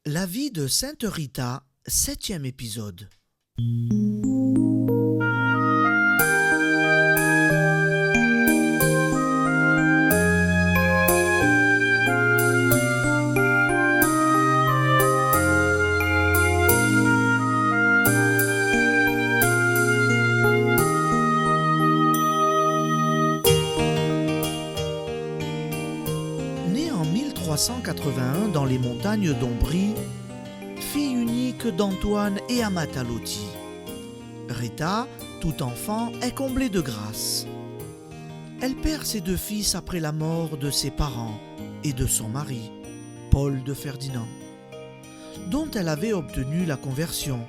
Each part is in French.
La vie de Sainte Rita, 7e épisode. Née en 1381 dans les montagnes d'Ombrie, fille unique d'Antoine et Amata Lotti, Rita, tout enfant, est comblée de grâce. Elle perd ses deux fils après la mort de ses parents et de son mari, Paul de Ferdinand, dont elle avait obtenu la conversion.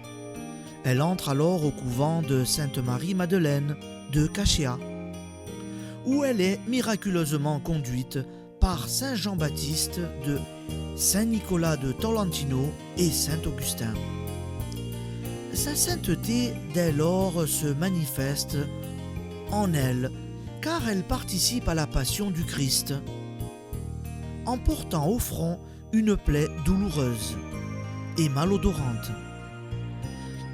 Elle entre alors au couvent de Sainte-Marie-Madeleine de Cachéa, où elle est miraculeusement conduite par Saint Jean-Baptiste de Saint-Nicolas de Tolentino et Saint-Augustin. Sa sainteté dès lors se manifeste en elle, car elle participe à la passion du Christ, en portant au front une plaie douloureuse et malodorante.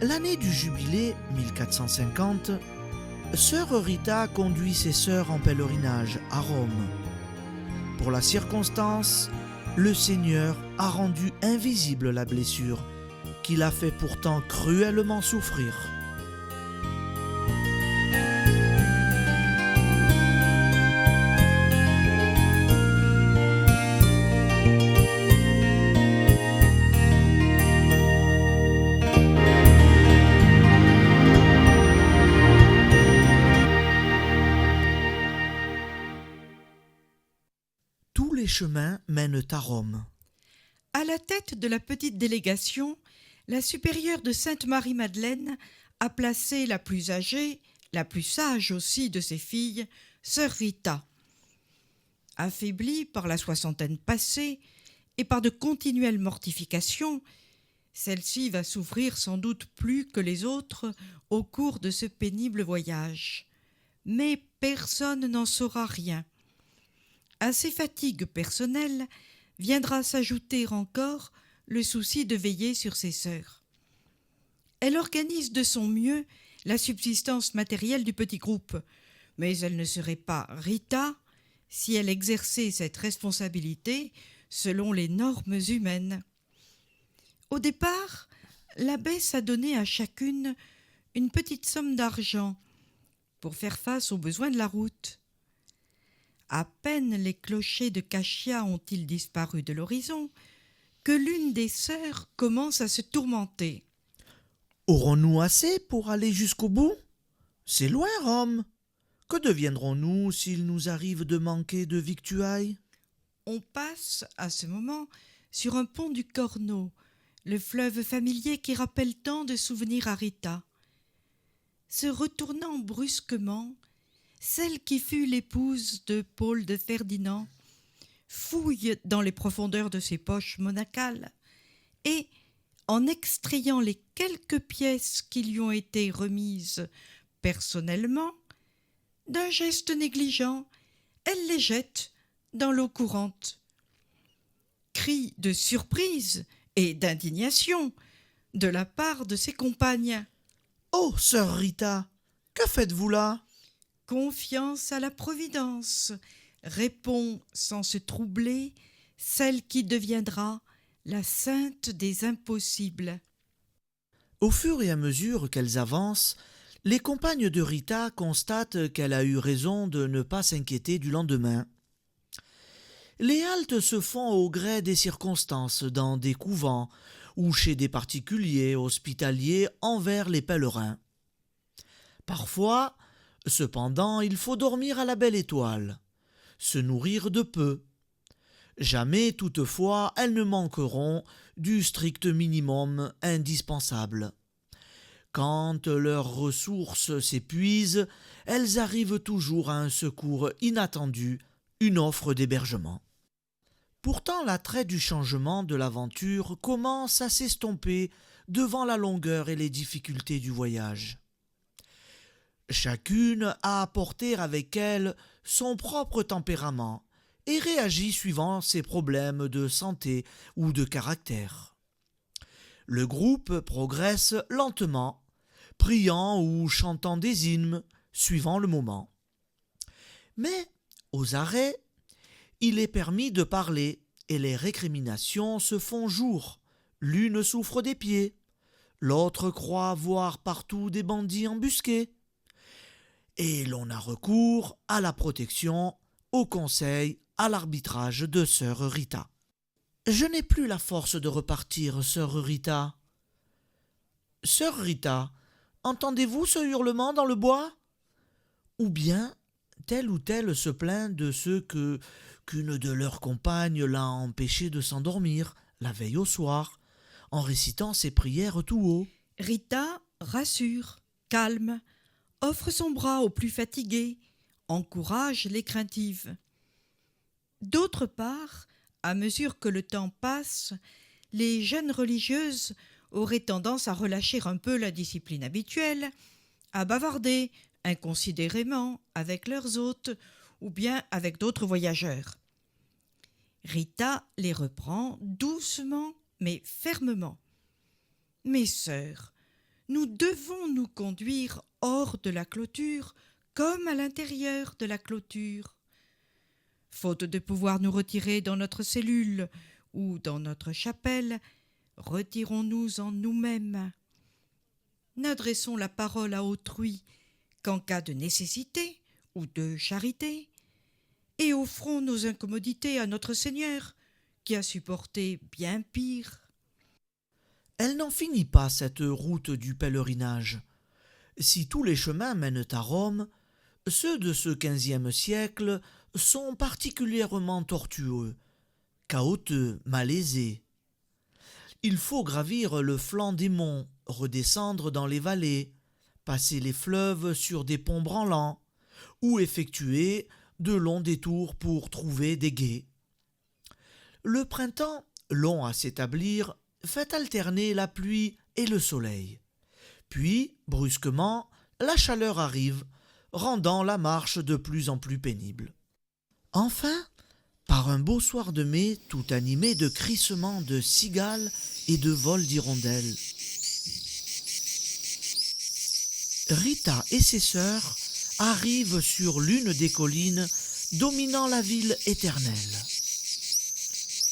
L'année du jubilé 1450, sœur Rita conduit ses sœurs en pèlerinage à Rome. Pour la circonstance, le Seigneur a rendu invisible la blessure qui l'a fait pourtant cruellement souffrir. Tous les chemins mènent à Rome. À la tête de la petite délégation, la supérieure de Sainte-Marie-Madeleine a placé la plus âgée, la plus sage aussi de ses filles, sœur Rita. Affaiblie par la soixantaine passée et par de continuelles mortifications, celle-ci va souffrir sans doute plus que les autres au cours de ce pénible voyage. Mais personne n'en saura rien. À ces fatigues personnelles viendra s'ajouter encore le souci de veiller sur ses sœurs. Elle organise de son mieux la subsistance matérielle du petit groupe, mais elle ne serait pas Rita si elle exerçait cette responsabilité selon les normes humaines. Au départ, l'abbesse a donné à chacune une petite somme d'argent pour faire face aux besoins de la route. À peine les clochers de Cachéa ont-ils disparu de l'horizon que l'une des sœurs commence à se tourmenter. Aurons-nous assez pour aller jusqu'au bout? C'est loin, Rome. Que deviendrons-nous s'il nous arrive de manquer de victuailles? On passe à ce moment sur un pont du Corneau, le fleuve familier qui rappelle tant de souvenirs à Rita. Se retournant brusquement, celle qui fut l'épouse de Paul de Ferdinand fouille dans les profondeurs de ses poches monacales et, en extrayant les quelques pièces qui lui ont été remises personnellement, d'un geste négligent, elle les jette dans l'eau courante. Cris de surprise et d'indignation de la part de ses compagnes. « Oh, sœur Rita, que faites-vous là ?» Confiance à la Providence, répond sans se troubler celle qui deviendra la sainte des impossibles. Au fur et à mesure qu'elles avancent, les compagnes de Rita constatent qu'elle a eu raison de ne pas s'inquiéter du lendemain. Les haltes se font au gré des circonstances, dans des couvents ou chez des particuliers hospitaliers envers les pèlerins. Parfois, cependant, il faut dormir à la belle étoile, se nourrir de peu. Jamais, toutefois, elles ne manqueront du strict minimum indispensable. Quand leurs ressources s'épuisent, elles arrivent toujours à un secours inattendu, une offre d'hébergement. Pourtant, l'attrait du changement de l'aventure commence à s'estomper devant la longueur et les difficultés du voyage. Chacune a à porter avec elle son propre tempérament et réagit suivant ses problèmes de santé ou de caractère. Le groupe progresse lentement, priant ou chantant des hymnes, suivant le moment. Mais, aux arrêts, il est permis de parler et les récriminations se font jour. L'une souffre des pieds, l'autre croit voir partout des bandits embusqués. Et l'on a recours à la protection, au conseil, à l'arbitrage de sœur Rita. Je n'ai plus la force de repartir, sœur Rita. Sœur Rita, entendez-vous ce hurlement dans le bois? Ou bien tel ou tel se plaint de ceux qu'une de leurs compagnes l'a empêché de s'endormir la veille au soir, en récitant ses prières tout haut. Rita rassure, calme, offre son bras aux plus fatigués, encourage les craintives. D'autre part, à mesure que le temps passe, les jeunes religieuses auraient tendance à relâcher un peu la discipline habituelle, à bavarder inconsidérément avec leurs hôtes ou bien avec d'autres voyageurs. Rita les reprend doucement mais fermement. « Mes sœurs, nous devons nous conduire hors de la clôture comme à l'intérieur de la clôture. Faute de pouvoir nous retirer dans notre cellule ou dans notre chapelle, retirons-nous en nous-mêmes. N'adressons la parole à autrui qu'en cas de nécessité ou de charité, et offrons nos incommodités à notre Seigneur, qui a supporté bien pire. » Elle n'en finit pas cette route du pèlerinage. Si tous les chemins mènent à Rome, ceux de ce XVe siècle sont particulièrement tortueux, chaotiques, malaisés. Il faut gravir le flanc des monts, redescendre dans les vallées, passer les fleuves sur des ponts branlants, ou effectuer de longs détours pour trouver des gués. Le printemps, long à s'établir, fait alterner la pluie et le soleil. Puis, brusquement, la chaleur arrive, rendant la marche de plus en plus pénible. Enfin, par un beau soir de mai, tout animé de crissements de cigales et de vols d'hirondelles, Rita et ses sœurs arrivent sur l'une des collines dominant la ville éternelle.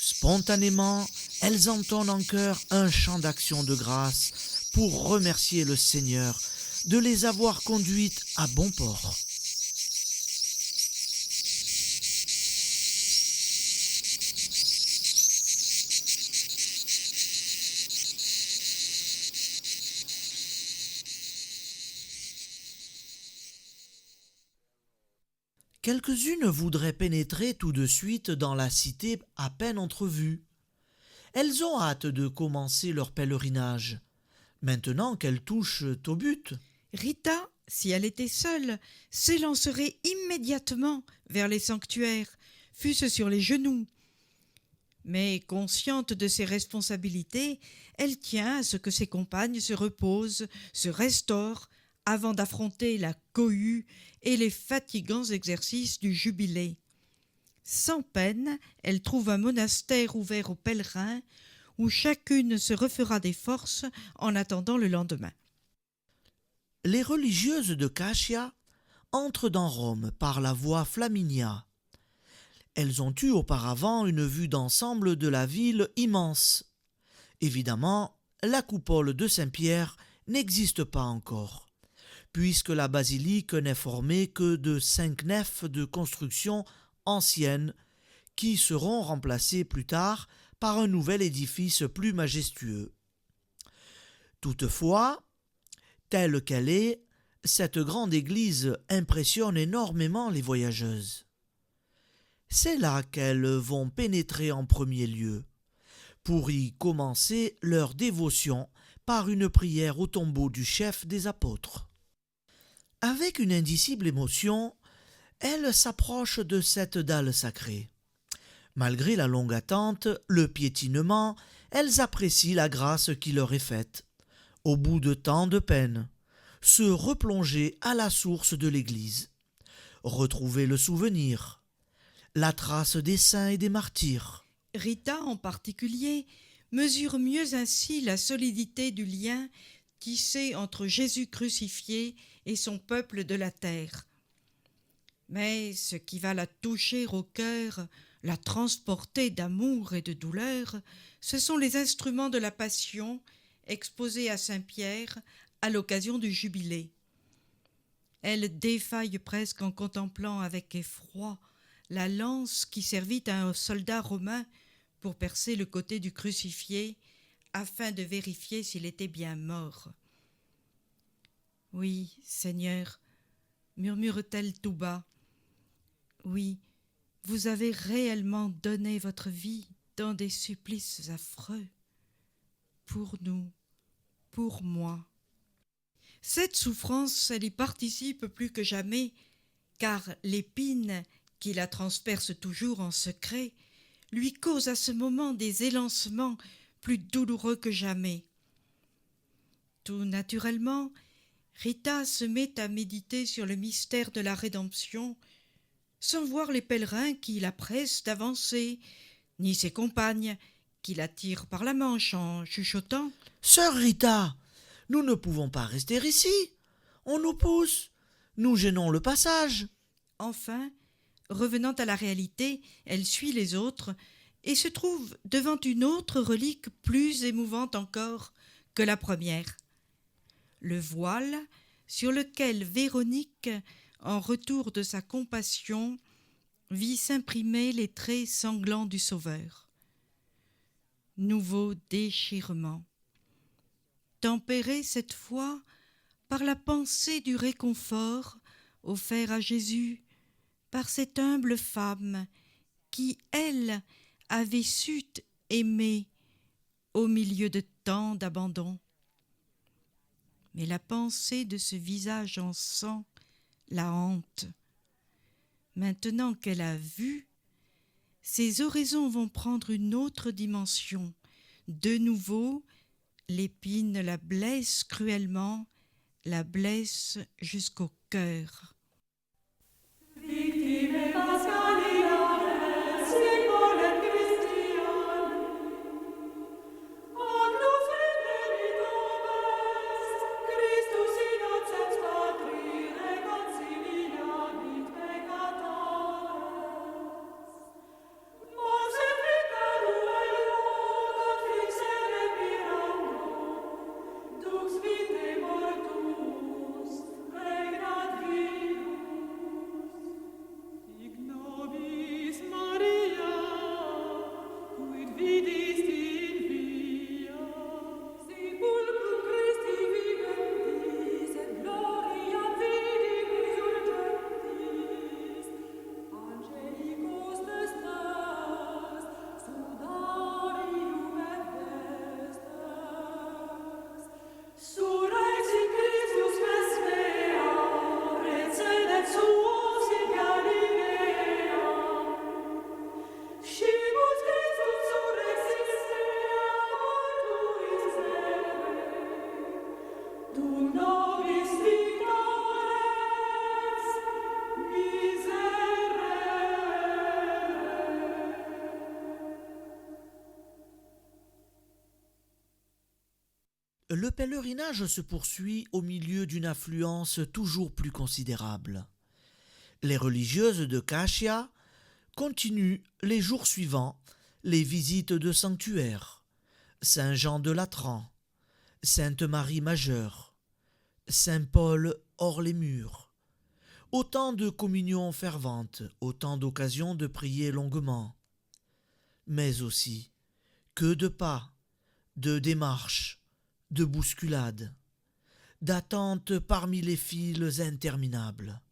Spontanément, elles entonnent en chœur un chant d'action de grâce pour remercier le Seigneur de les avoir conduites à bon port. Quelques-unes voudraient pénétrer tout de suite dans la cité à peine entrevue. Elles ont hâte de commencer leur pèlerinage, maintenant qu'elles touchent au but. Rita, si elle était seule, s'élancerait immédiatement vers les sanctuaires, fût-ce sur les genoux. Mais consciente de ses responsabilités, elle tient à ce que ses compagnes se reposent, se restaurent, avant d'affronter la cohue et les fatigants exercices du jubilé. Sans peine, elle trouve un monastère ouvert aux pèlerins, où chacune se refera des forces en attendant le lendemain. Les religieuses de Cascia entrent dans Rome par la voie Flaminia. Elles ont eu auparavant une vue d'ensemble de la ville immense. Évidemment, la coupole de Saint-Pierre n'existe pas encore, puisque la basilique n'est formée que de 5 nefs de construction ancienne, qui seront remplacées plus tard par un nouvel édifice plus majestueux. Toutefois, telle qu'elle est, cette grande église impressionne énormément les voyageuses. C'est là qu'elles vont pénétrer en premier lieu, pour y commencer leur dévotion par une prière au tombeau du chef des apôtres. Avec une indicible émotion, elles s'approchent de cette dalle sacrée. Malgré la longue attente, le piétinement, elles apprécient la grâce qui leur est faite, au bout de tant de peine, se replonger à la source de l'Église, retrouver le souvenir, la trace des saints et des martyrs. Rita, en particulier, mesure mieux ainsi la solidité du lien tissé entre Jésus crucifié et son peuple de la terre. Mais ce qui va la toucher au cœur, la transporter d'amour et de douleur, ce sont les instruments de la Passion exposés à Saint-Pierre à l'occasion du Jubilé. Elle défaille presque en contemplant avec effroi la lance qui servit à un soldat romain pour percer le côté du crucifié afin de vérifier s'il était bien mort. « Oui, Seigneur, murmure-t-elle tout bas, oui, vous avez réellement donné votre vie dans des supplices affreux. Pour nous, pour moi. » Cette souffrance, elle y participe plus que jamais, car l'épine qui la transperce toujours en secret lui cause à ce moment des élancements plus douloureux que jamais. Tout naturellement, Rita se met à méditer sur le mystère de la rédemption, sans voir les pèlerins qui la pressent d'avancer, ni ses compagnes qui la tirent par la manche en chuchotant « Sœur Rita, nous ne pouvons pas rester ici. On nous pousse. Nous gênons le passage. » Enfin, revenant à la réalité, elle suit les autres et se trouve devant une autre relique plus émouvante encore que la première. Le voile sur lequel Véronique, en retour de sa compassion, vit s'imprimer les traits sanglants du Sauveur. Nouveau déchirement, tempéré cette fois par la pensée du réconfort offert à Jésus par cette humble femme qui, elle, avait su aimer au milieu de tant d'abandon. Mais la pensée de ce visage en sang la hante. Maintenant qu'elle a vu, ses oraisons vont prendre une autre dimension. De nouveau, l'épine la blesse cruellement, la blesse jusqu'au cœur. Le pèlerinage se poursuit au milieu d'une affluence toujours plus considérable. Les religieuses de Cacia continuent les jours suivants les visites de sanctuaires, Saint-Jean de Latran, Sainte-Marie Majeure, Saint-Paul hors les murs. Autant de communions ferventes, autant d'occasions de prier longuement. Mais aussi, que de pas, de démarches, de bousculades, d'attentes parmi les files interminables.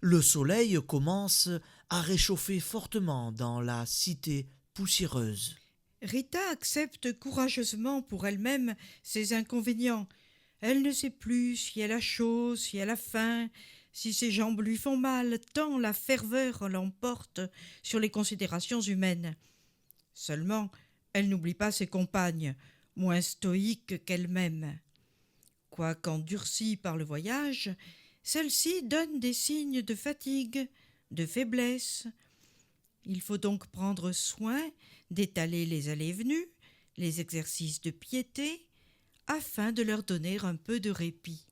Le soleil commence à réchauffer fortement dans la cité poussiéreuse. Rita accepte courageusement pour elle-même ses inconvénients. Elle ne sait plus si elle a chaud, si elle a faim, si ses jambes lui font mal, tant la ferveur l'emporte sur les considérations humaines. Seulement, elle n'oublie pas ses compagnes, moins stoïques qu'elle-même. Quoiqu'endurcie par le voyage, celle-ci donne des signes de fatigue, de faiblesse. Il faut donc prendre soin d'étaler les allées et venues, les exercices de piété, afin de leur donner un peu de répit.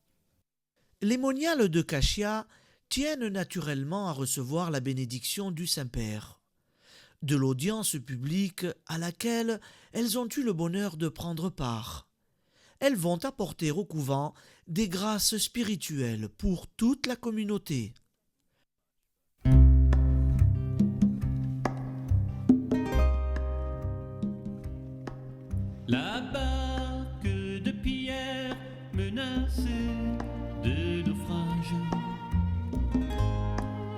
Les moniales de Cachia tiennent naturellement à recevoir la bénédiction du Saint-Père. De l'audience publique à laquelle elles ont eu le bonheur de prendre part. Elles vont apporter au couvent des grâces spirituelles pour toute la communauté. La barque de Pierre menacée de naufrage,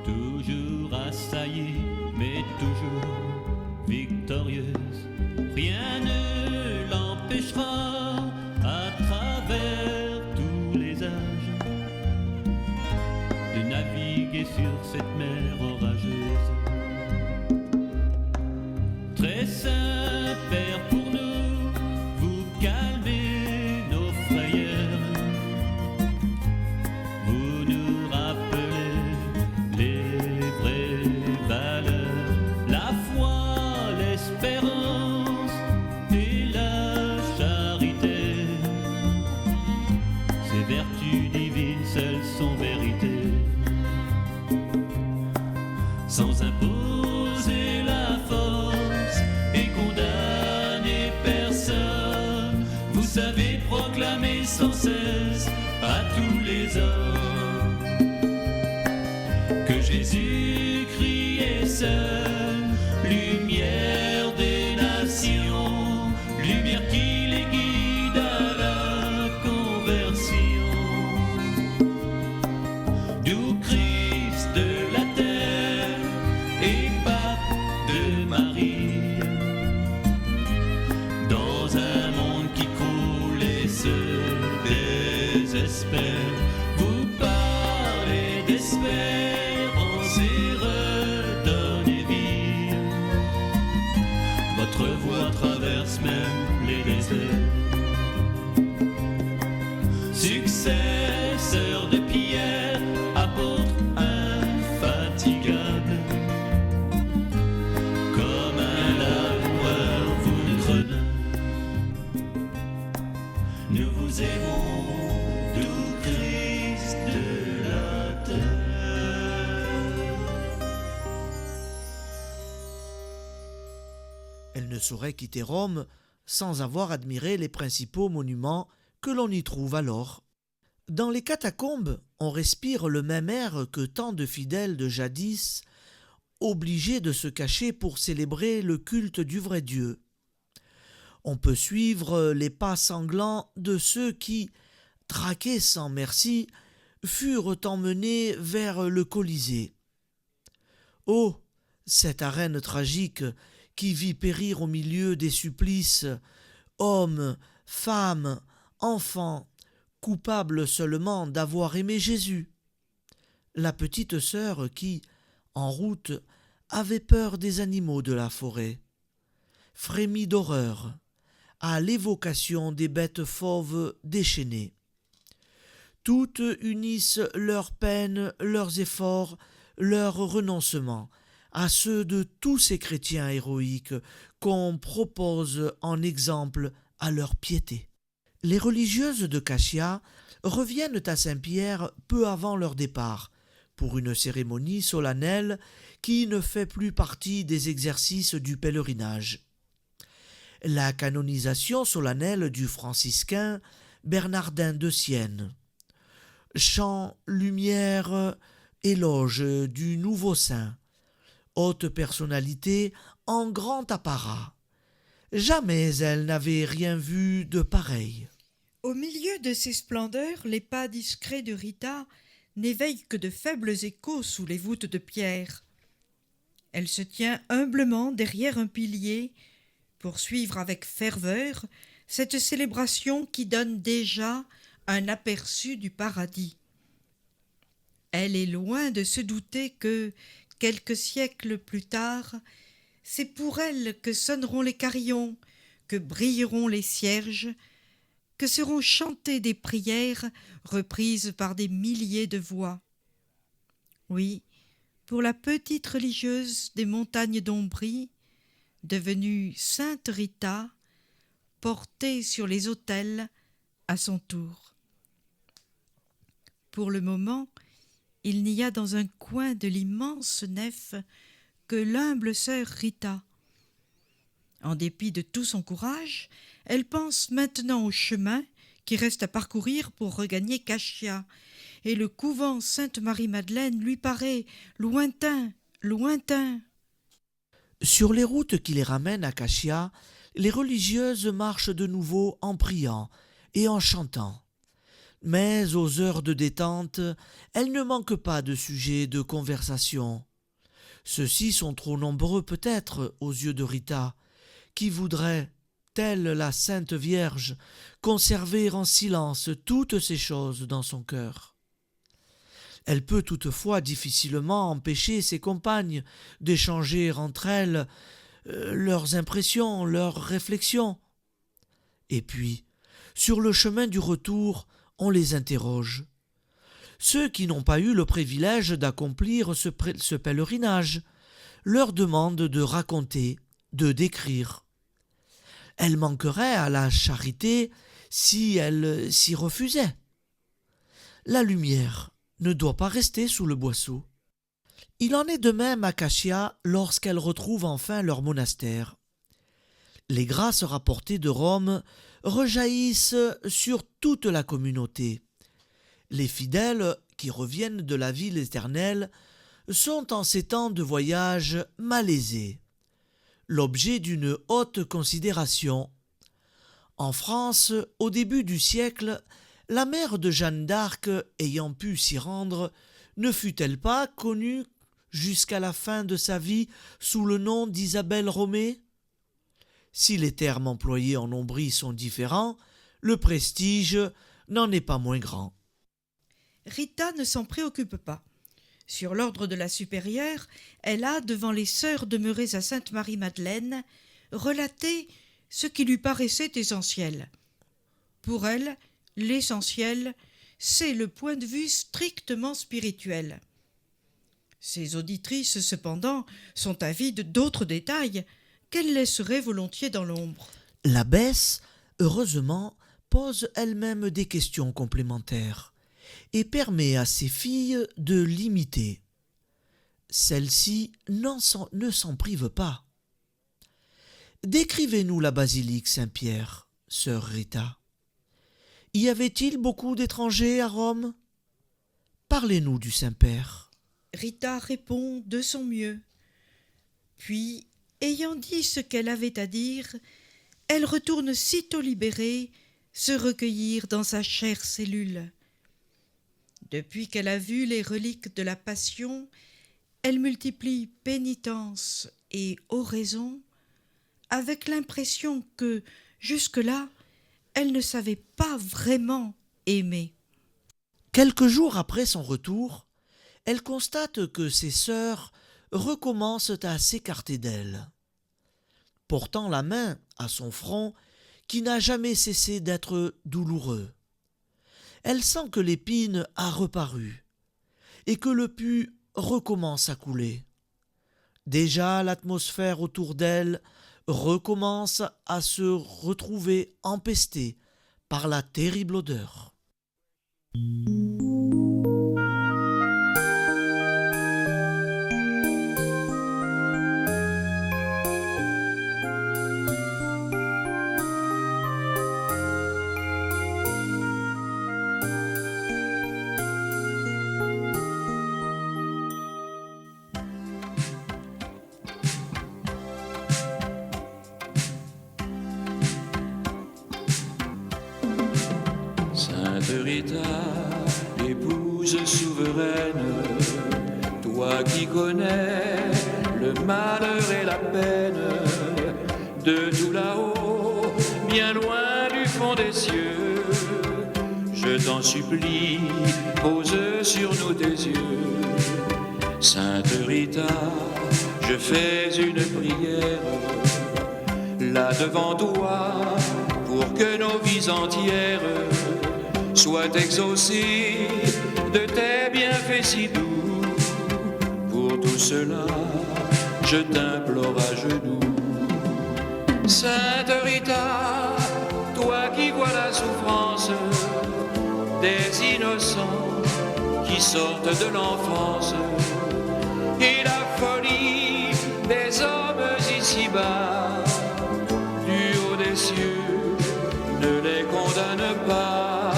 toujours assaillie mais toujours victorieuse, rien ne l'empêchera à travers tous les âges de naviguer sur cette mer orageuse. Très saint Père, pour nous, vous calmez nos frayeurs, vous nous rappelez les vraies valeurs, la foi, l'espérance et la charité. Ces vertus divines seules sont vérité. Sans imposer la force et condamner personne, vous savez proclamer sans cesse à tous les hommes que Jésus-Christ est seul, lumière des nations, lumière qui les guide à la conversion. D'où Christ de la terre et pape de Marie, dans un monde qui croule et se désespère, vous parlez d'espérance et redonnez vie. Votre voix traverse même les déserts. Successeur de Pierre, apôtre infatigable, comme un laboureur vous nous prenez. Nous vous aimons, doux Christ de la terre. Elle ne saurait quitter Rome sans avoir admiré les principaux monuments que l'on y trouve alors. Dans les catacombes, on respire le même air que tant de fidèles de jadis, obligés de se cacher pour célébrer le culte du vrai Dieu. On peut suivre les pas sanglants de ceux qui, traqués sans merci, furent emmenés vers le Colisée. Oh, cette arène tragique qui vit périr au milieu des supplices hommes, femmes, enfants, coupables seulement d'avoir aimé Jésus. La petite sœur qui, en route, avait peur des animaux de la forêt, frémit d'horreur à l'évocation des bêtes fauves déchaînées. Toutes unissent leurs peines, leurs efforts, leurs renoncements à ceux de tous ces chrétiens héroïques qu'on propose en exemple à leur piété. Les religieuses de Cachia reviennent à Saint-Pierre peu avant leur départ, pour une cérémonie solennelle qui ne fait plus partie des exercices du pèlerinage. La canonisation solennelle du franciscain Bernardin de Sienne. Chant, lumière, éloge du nouveau saint. Haute personnalité en grand apparat. Jamais elle n'avait rien vu de pareil. Au milieu de ces splendeurs, les pas discrets de Rita n'éveillent que de faibles échos sous les voûtes de pierre. Elle se tient humblement derrière un pilier pour suivre avec ferveur cette célébration qui donne déjà un aperçu du paradis. Elle est loin de se douter que, quelques siècles plus tard, c'est pour elle que sonneront les carillons, que brilleront les cierges, que seront chantées des prières reprises par des milliers de voix. Oui, pour la petite religieuse des montagnes d'Ombrie, devenue Sainte Rita, portée sur les autels à son tour. Pour le moment, il n'y a dans un coin de l'immense nef que l'humble sœur Rita. En dépit de tout son courage, elle pense maintenant au chemin qui reste à parcourir pour regagner Cashia, et le couvent Sainte-Marie-Madeleine lui paraît lointain, lointain. Sur les routes qui les ramènent à Cashia, les religieuses marchent de nouveau en priant et en chantant. Mais aux heures de détente, elles ne manquent pas de sujets de conversation. Ceux-ci sont trop nombreux peut-être aux yeux de Rita, qui voudrait, telle la Sainte Vierge, conserver en silence toutes ces choses dans son cœur. Elle peut toutefois difficilement empêcher ses compagnes d'échanger entre elles leurs impressions, leurs réflexions. Et puis, sur le chemin du retour, on les interroge. Ceux qui n'ont pas eu le privilège d'accomplir ce pèlerinage leur demandent de raconter, de décrire. Elles manqueraient à la charité si elles s'y refusaient. La lumière ne doit pas rester sous le boisseau. Il en est de même à Cashia lorsqu'elles retrouvent enfin leur monastère. Les grâces rapportées de Rome rejaillissent sur toute la communauté. Les fidèles qui reviennent de la ville éternelle sont en ces temps de voyage malaisés, l'objet d'une haute considération. En France, au début du siècle, la mère de Jeanne d'Arc, ayant pu s'y rendre, ne fut-elle pas connue jusqu'à la fin de sa vie sous le nom d'Isabelle Romée ? Si les termes employés en Ombrie sont différents, le prestige n'en est pas moins grand. Rita ne s'en préoccupe pas. Sur l'ordre de la supérieure, elle a, devant les sœurs demeurées à Sainte-Marie-Madeleine, relaté ce qui lui paraissait essentiel. Pour elle, l'essentiel, c'est le point de vue strictement spirituel. Ses auditrices, cependant, sont avides d'autres détails qu'elle laisserait volontiers dans l'ombre. L'abbesse, heureusement, pose elle-même des questions complémentaires et permet à ses filles de l'imiter. Celle-ci ne s'en prive pas. Décrivez-nous la basilique Saint-Pierre, sœur Rita. Y avait-il beaucoup d'étrangers à Rome ? Parlez-nous du Saint-Père. Rita répond de son mieux. Puis, ayant dit ce qu'elle avait à dire, elle retourne sitôt libérée se recueillir dans sa chère cellule. Depuis qu'elle a vu les reliques de la Passion, elle multiplie pénitence et oraison, avec l'impression que, jusque-là, elle ne savait pas vraiment aimer. Quelques jours après son retour, elle constate que ses sœurs recommencent à s'écarter d'elle. Portant la main à son front, qui n'a jamais cessé d'être douloureux, elle sent que l'épine a reparu et que le pus recommence à couler. Déjà l'atmosphère autour d'elle recommence à se retrouver empestée par la terrible odeur. Sainte Rita, épouse souveraine, toi qui connais le malheur et la peine, de tout là-haut, bien loin du fond des cieux, je t'en supplie, pose sur nous tes yeux. Sainte Rita, je fais une prière, là devant toi, pour que nos vies entières soient exaucées de tes bienfaits si doux. Pour tout cela, je t'implore à genoux. Sainte Rita, vois la souffrance des innocents qui sortent de l'enfance et la folie des hommes ici-bas. Du haut des cieux, ne les condamne pas.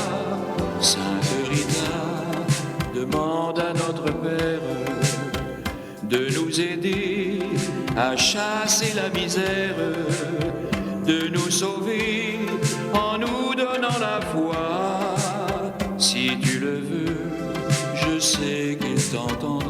Sainte Rita demande à notre Père de nous aider à chasser la misère, de nous sauver en nous donnant la foi. Si tu le veux, je sais qu'il t'entendra.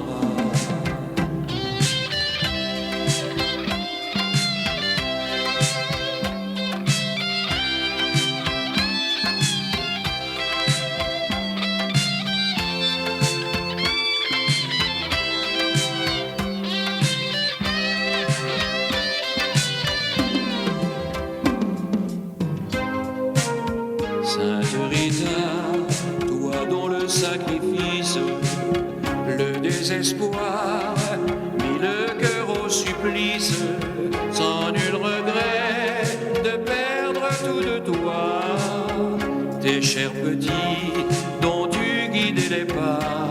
Sainte Rita, toi dont le sacrifice, le désespoir, mit le cœur au supplice, sans nul regret de perdre tout de toi, tes chers petits dont tu guidais les pas.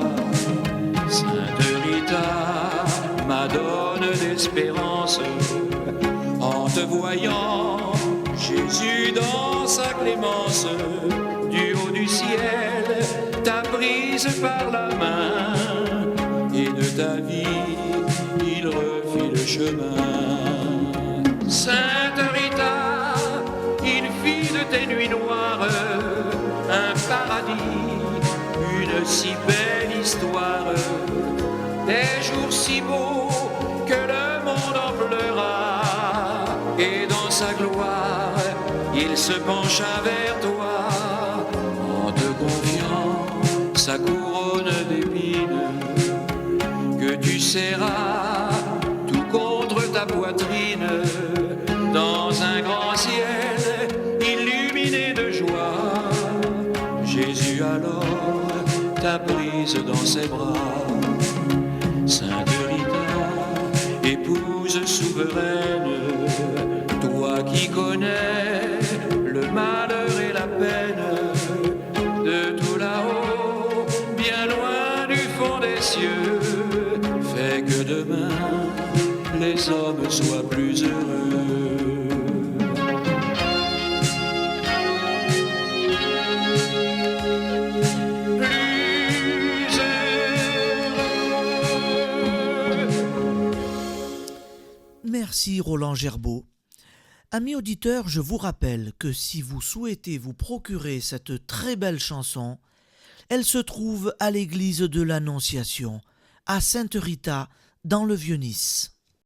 Sainte Rita, madone d'espérance, en te voyant, Jésus dans sa clémence, du haut du ciel, t'a prise par la main, et de ta vie, il refit le chemin. Sainte Rita, il fit de tes nuits noires un paradis, une si belle histoire, des jours si beaux que le monde en pleura, et dans sa gloire, il se pencha vers toi, en te confiant sa couronne d'épines, que tu serras tout contre ta poitrine, dans un grand ciel illuminé de joie. Jésus alors t'a prise dans ses bras. Sainte Rita, épouse souveraine, toi qui connais le malheur et la peine, de tout là-haut, bien loin du fond des cieux, fais que demain les hommes soient plus heureux. Merci Roland Gerbaud. Amis auditeurs, je vous rappelle que si vous souhaitez vous procurer cette très belle chanson, elle se trouve à l'église de l'Annonciation, à Sainte Rita, dans le Vieux-Nice.